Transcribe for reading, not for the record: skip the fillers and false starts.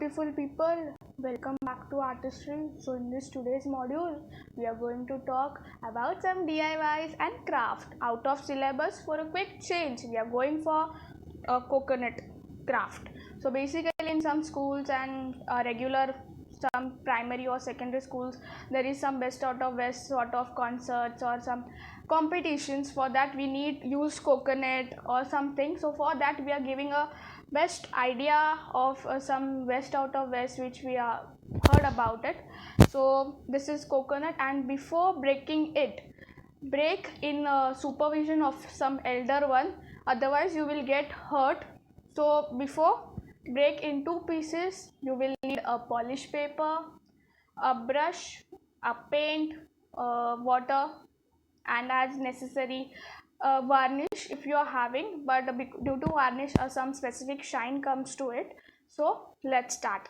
beautiful people, welcome back to Artistry. So in this today's module, we are going to talk about some DIYs and craft out of syllabus. For a quick change, we are going for a coconut craft. So basically in some schools and regular some primary or secondary schools, there is some best out of west sort of concerts or some competitions. For that we need use coconut or something. So for that we are giving a best idea of some west out of west which we are heard about it. So this is coconut, and before breaking it, break in supervision of some elder one, otherwise you will get hurt. So before break in two pieces, you will need a polish paper, a brush, a paint, water, and as necessary varnish if you are having, but due to varnish some specific shine comes to it. So let's start.